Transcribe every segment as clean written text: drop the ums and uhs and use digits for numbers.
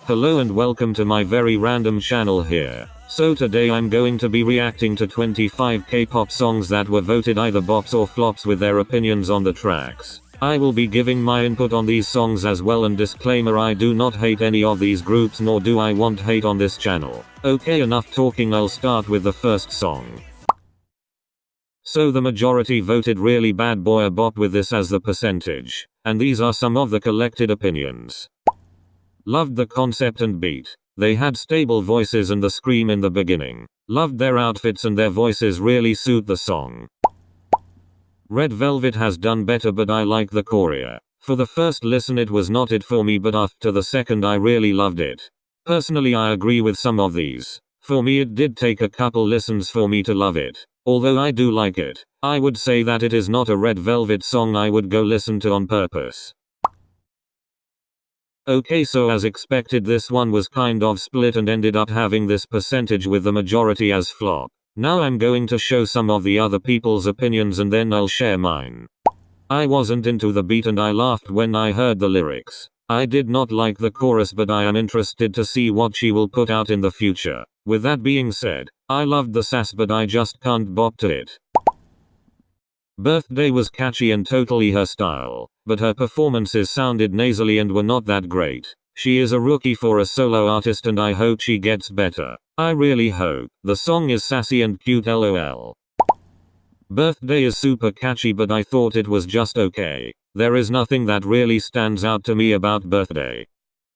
Hello and welcome to my very random channel here. So today I'm going to be reacting to 25 K-pop songs that were voted either bops or flops with their opinions on the tracks. I will be giving my input on these songs as well, and disclaimer, I do not hate any of these groups nor do I want hate on this channel. Okay, enough talking, I'll start with the first song. So the majority voted really bad boy a bop with this as the percentage. And these are some of the collected opinions. Loved the concept and beat. They had stable voices and the scream in the beginning. Loved their outfits and their voices really suit the song. Red Velvet has done better, but I like the choreo. For the first listen it was not it for me, but after the second I really loved it. Personally I agree with some of these. For me it did take a couple listens for me to love it. Although I do like it, I would say that it is not a Red Velvet song I would go listen to on purpose. Okay, so as expected this one was kind of split and ended up having this percentage with the majority as flop. Now I'm going to show some of the other people's opinions and then I'll share mine. I wasn't into the beat and I laughed when I heard the lyrics. I did not like the chorus, but I am interested to see what she will put out in the future. With that being said, I loved the sass but I just can't bop to it. Birthday was catchy and totally her style, but her performances sounded nasally and were not that great. She is a rookie for a solo artist and I hope she gets better. I really hope. The song is sassy and cute, lol. Birthday is super catchy but I thought it was just okay. There is nothing that really stands out to me about Birthday.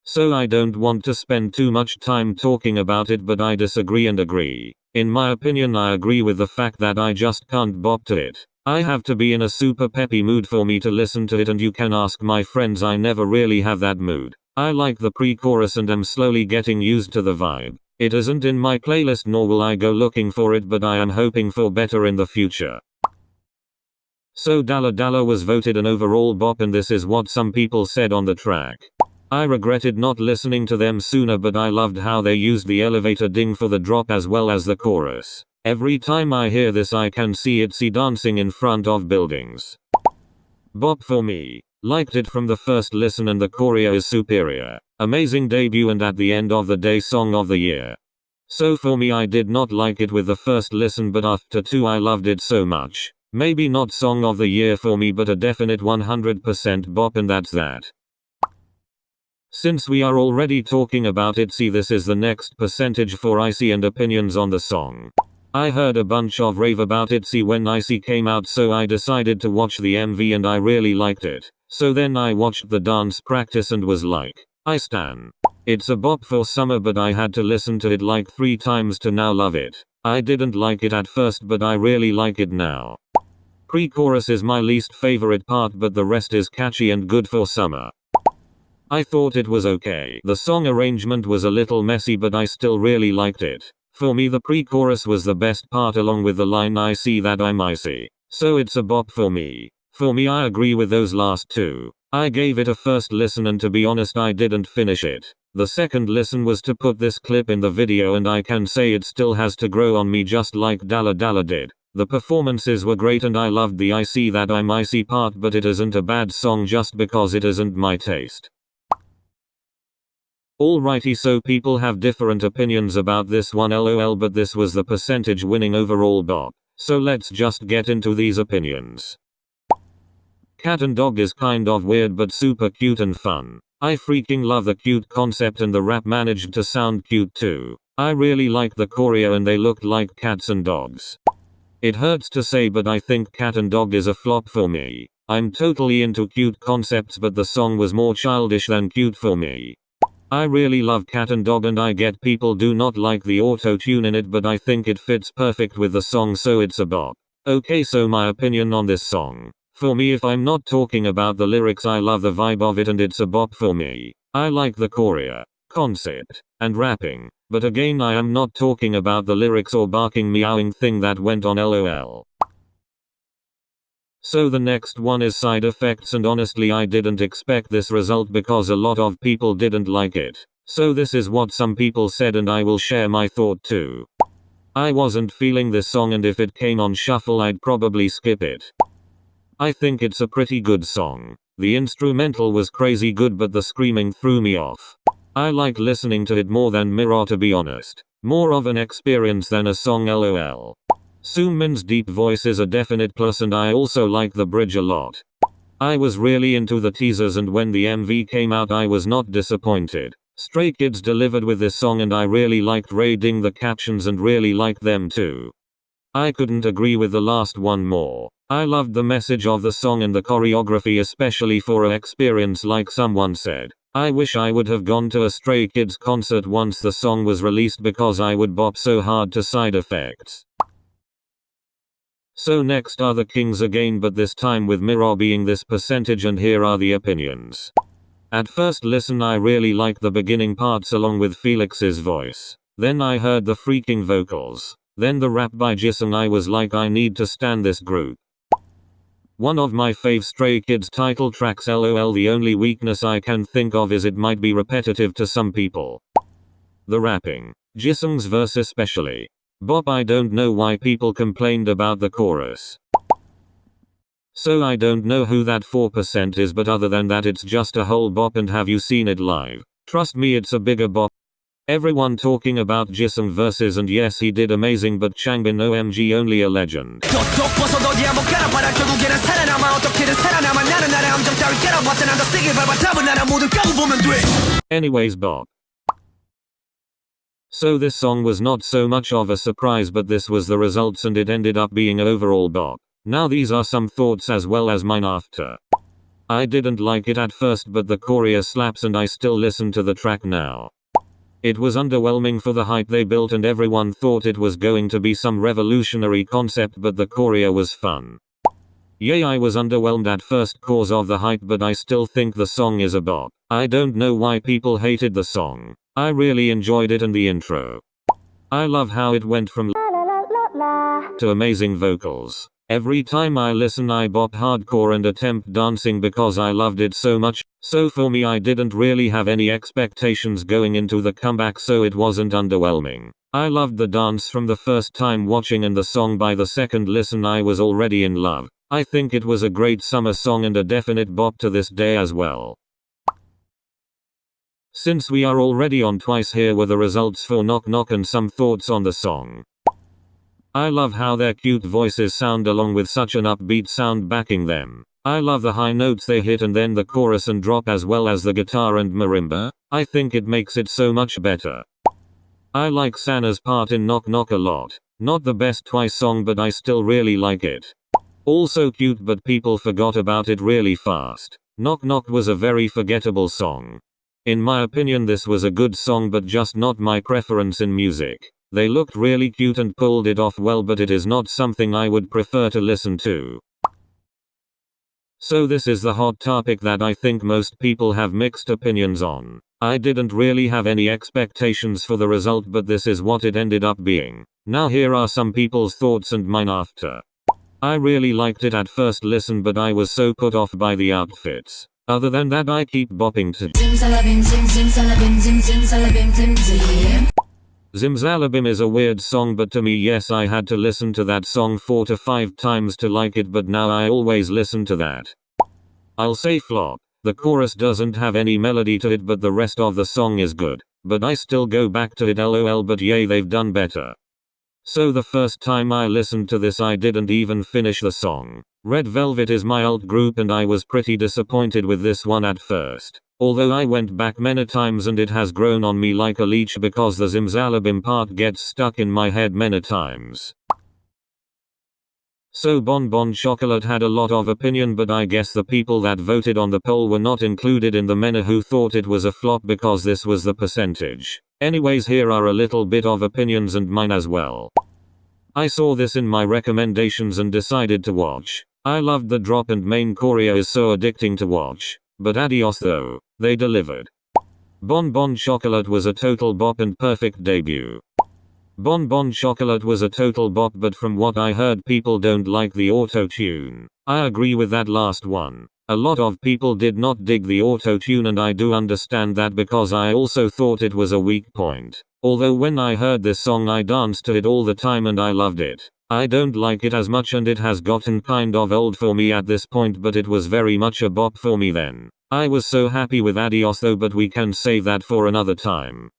So I don't want to spend too much time talking about it, but I disagree and agree. In my opinion I agree with the fact that I just can't bop to it. I have to be in a super peppy mood for me to listen to it, and you can ask my friends, I never really have that mood. I like the pre-chorus and am slowly getting used to the vibe. It isn't in my playlist nor will I go looking for it, but I am hoping for better in the future. So DALLA was voted an overall bop and this is what some people said on the track. I regretted not listening to them sooner, but I loved how they used the elevator ding for the drop as well as the chorus. Every time I hear this I can see ITZY dancing in front of buildings. Bop for me. Liked it from the first listen and the choreo is superior. Amazing debut and at the end of the day song of the year. So for me I did not like it with the first listen, but after two I loved it so much. Maybe not song of the year for me, but a definite 100% bop, and that's that. Since we are already talking about ITZY, this is the next percentage for ITZY and opinions on the song. I heard a bunch of rave about ITZY when ITZY came out, so I decided to watch the MV and I really liked it. So then I watched the dance practice and was like, I stan. It's a bop for summer, but I had to listen to it like 3 times to now love it. I didn't like it at first, but I really like it now. Pre-chorus is my least favorite part, but the rest is catchy and good for summer. I thought it was okay. The song arrangement was a little messy, but I still really liked it. For me the pre-chorus was the best part along with the line I see that I'm icy. So it's a bop for me. For me I agree with those last two. I gave it a first listen and to be honest I didn't finish it. The second listen was to put this clip in the video and I can say it still has to grow on me just like DALLA did. The performances were great and I loved the I see that I'm icy part, but it isn't a bad song just because it isn't my taste. Alrighty, so people have different opinions about this one, lol, but this was the percentage winning overall bop. So let's just get into these opinions. Cat and dog is kind of weird but super cute and fun. I freaking love the cute concept and the rap managed to sound cute too. I really like the choreo and they looked like cats and dogs. It hurts to say, but I think cat and dog is a flop for me. I'm totally into cute concepts, but the song was more childish than cute for me. I really love cat and dog and I get people do not like the auto-tune in it, but I think it fits perfect with the song, so it's a bop. Okay, so my opinion on this song. For me, if I'm not talking about the lyrics, I love the vibe of it and it's a bop for me. I like the choreo, concept, and rapping. But again, I am not talking about the lyrics or barking meowing thing that went on, lol. So the next one is side effects, and honestly I didn't expect this result because a lot of people didn't like it. So this is what some people said and I will share my thought too. I wasn't feeling this song and if it came on shuffle I'd probably skip it. I think it's a pretty good song. The instrumental was crazy good but the screaming threw me off. I like listening to it more than MIROH, to be honest. More of an experience than a song, lol. Sumin's deep voice is a definite plus, and I also like the bridge a lot. I was really into the teasers, and when the MV came out I was not disappointed. Stray Kids delivered with this song, and I really liked reading the captions and really liked them too. I couldn't agree with the last one more. I loved the message of the song and the choreography, especially for an experience like someone said. I wish I would have gone to a Stray Kids concert once the song was released, because I would bop so hard to side effects. So next are the Kings again, but this time with MIROH being this percentage, and here are the opinions. At first listen I really like the beginning parts along with Felix's voice. Then I heard the freaking vocals. Then the rap by Jisung, I was like, I need to stand this group. One of my fave Stray Kids title tracks, lol. The only weakness I can think of is it might be repetitive to some people. The rapping. Jisung's verse especially. Bop, I don't know why people complained about the chorus. So I don't know who that 4% is, but other than that it's just a whole bop. And have you seen it live? Trust me, it's a bigger bop. Everyone talking about Jisung verses, and yes, he did amazing, but Changbin OMG, only a legend. Anyways, bop. So this song was not so much of a surprise, but this was the results and it ended up being overall bop. Now these are some thoughts as well as mine after. I didn't like it at first, but the choreo slaps and I still listen to the track now. It was underwhelming for the hype they built, and everyone thought it was going to be some revolutionary concept, but the choreo was fun. Yay, I was underwhelmed at first cause of the hype, but I still think the song is a bop. I don't know why people hated the song. I really enjoyed it, and the intro. I love how it went from to amazing vocals. Every time I listen I bop hardcore and attempt dancing because I loved it so much. So for me, I didn't really have any expectations going into the comeback, so it wasn't underwhelming. I loved the dance from the first time watching, and the song by the second listen I was already in love. I think it was a great summer song and a definite bop to this day as well. Since we are already on twice, here were the results for Knock Knock and some thoughts on the song. I love how their cute voices sound along with such an upbeat sound backing them. I love the high notes they hit and then the chorus and drop, as well as the guitar and marimba. I think it makes it so much better. I like Sana's part in Knock Knock a lot. Not the best Twice song, but I still really like it. Also cute, but people forgot about it really fast. Knock Knock was a very forgettable song. In my opinion this was a good song, but just not my preference in music. They looked really cute and pulled it off well, but it is not something I would prefer to listen to. So this is the hot topic that I think most people have mixed opinions on. I didn't really have any expectations for the result, but this is what it ended up being. Now here are some people's thoughts and mine after. I really liked it at first listen, but I was so put off by the outfits. Other than that, I keep bopping to Zimzalabim, Zimzalabim, Zimzalabim, Zimzalabim. Zimzalabim is a weird song, but to me, yes, I had to listen to that song 4 to 5 times to like it, but now I always listen to that. I'll say flop. The chorus doesn't have any melody to it, but the rest of the song is good. But I still go back to it lol, but yay, they've done better. So the first time I listened to this I didn't even finish the song. Red Velvet is my alt group and I was pretty disappointed with this one at first. Although I went back many times and it has grown on me like a leech because the Zimzalabim part gets stuck in my head many times. So Bon Chocolat had a lot of opinion, but I guess the people that voted on the poll were not included in the many who thought it was a flop because this was the percentage. Anyways, here are a little bit of opinions and mine as well. I saw this in my recommendations and decided to watch. I loved the drop and main choreo is so addicting to watch. But adios though, they delivered. Bon Chocolat was a total bop and perfect debut. Bon Chocolat was a total bop, but from what I heard people don't like the auto-tune. I agree with that last one. A lot of people did not dig the auto-tune and I do understand that because I also thought it was a weak point. Although when I heard this song I danced to it all the time and I loved it. I don't like it as much and it has gotten kind of old for me at this point, but it was very much a bop for me then. I was so happy with Adios though, but we can save that for another time.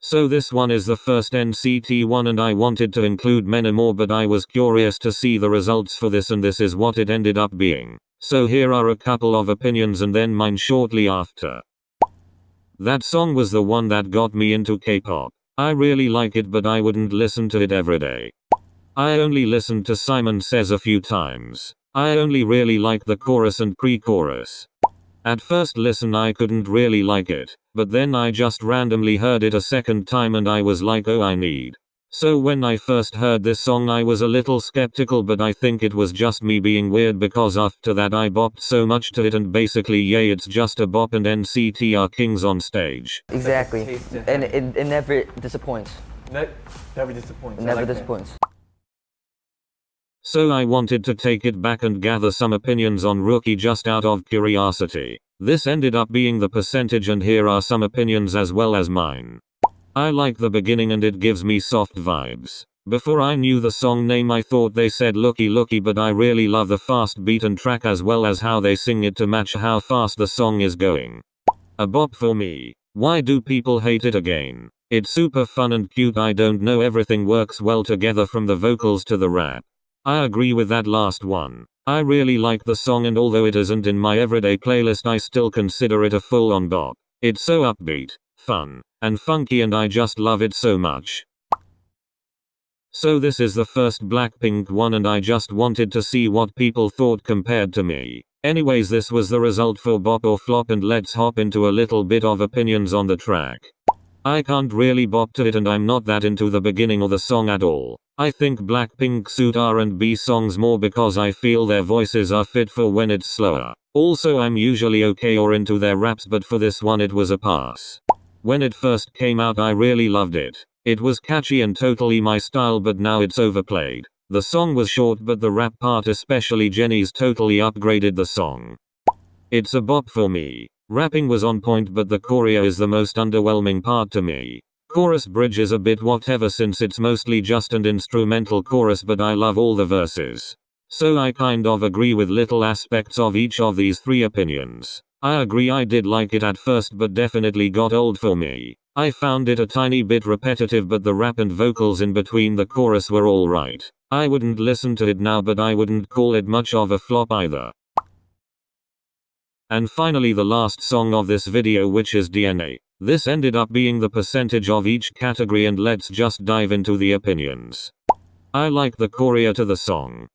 So this one is the first NCT one and I wanted to include many more, but I was curious to see the results for this and this is what it ended up being. So here are a couple of opinions and then mine shortly after. That song was the one that got me into K-pop. I really like it but I wouldn't listen to it every day. I only listened to Simon Says a few times. I only really like the chorus and pre-chorus. At first listen I couldn't really like it, but then I just randomly heard it a second time and I was like, oh, I need. So when I first heard this song I was a little skeptical, but I think it was just me being weird because after that I bopped so much to it and basically yay, it's just a bop and NCT are kings on stage. Exactly, and it never disappoints. Never disappoints. Never disappoints. So I wanted to take it back and gather some opinions on Rookie just out of curiosity. This ended up being the percentage and here are some opinions as well as mine. I like the beginning and it gives me soft vibes. Before I knew the song name I thought they said looky looky, but I really love the fast beat and track as well as how they sing it to match how fast the song is going. A bop for me. Why do people hate it again? It's super fun and cute. I don't know, everything works well together from the vocals to the rap. I agree with that last one. I really like the song and although it isn't in my everyday playlist I still consider it a full-on bop. It's so upbeat, fun, and funky and I just love it so much. So this is the first Blackpink one and I just wanted to see what people thought compared to me. Anyways, this was the result for bop or flop and let's hop into a little bit of opinions on the track. I can't really bop to it and I'm not that into the beginning of the song at all. I think Blackpink suit R&B songs more because I feel their voices are fit for when it's slower. Also I'm usually okay or into their raps, but for this one it was a pass. When it first came out I really loved it. It was catchy and totally my style, but now it's overplayed. The song was short but the rap part, especially Jennie's, totally upgraded the song. It's a bop for me. Rapping was on point but the choreo is the most underwhelming part to me. Chorus bridge is a bit whatever since it's mostly just an instrumental chorus, but I love all the verses. So I kind of agree with little aspects of each of these three opinions. I agree I did like it at first but definitely got old for me. I found it a tiny bit repetitive but the rap and vocals in between the chorus were alright. I wouldn't listen to it now but I wouldn't call it much of a flop either. And finally the last song of this video, which is DNA. This ended up being the percentage of each category and let's just dive into the opinions. I like the choreo to the song.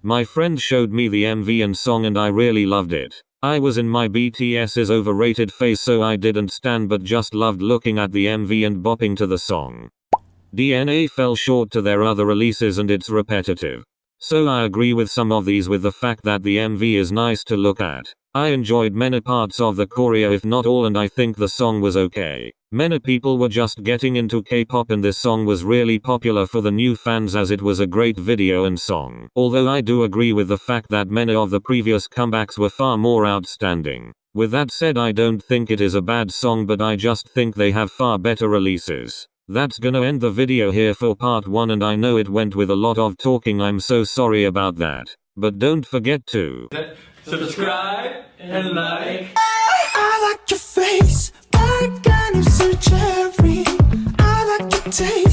My friend showed me the MV and song and I really loved it. I was in my BTS's overrated phase so I didn't stan but just loved looking at the MV and bopping to the song. DNA fell short to their other releases and it's repetitive. So I agree with some of these, with the fact that the MV is nice to look at. I enjoyed many parts of the choreo if not all and I think the song was okay. Many people were just getting into K-pop and this song was really popular for the new fans as it was a great video and song. Although I do agree with the fact that many of the previous comebacks were far more outstanding. With that said, I don't think it is a bad song but I just think they have far better releases. That's gonna end the video here for part 1 and I know it went with a lot of talking, I'm so sorry about that. But don't forget to subscribe and like. I like your face, black and it's so cherry. I like your taste.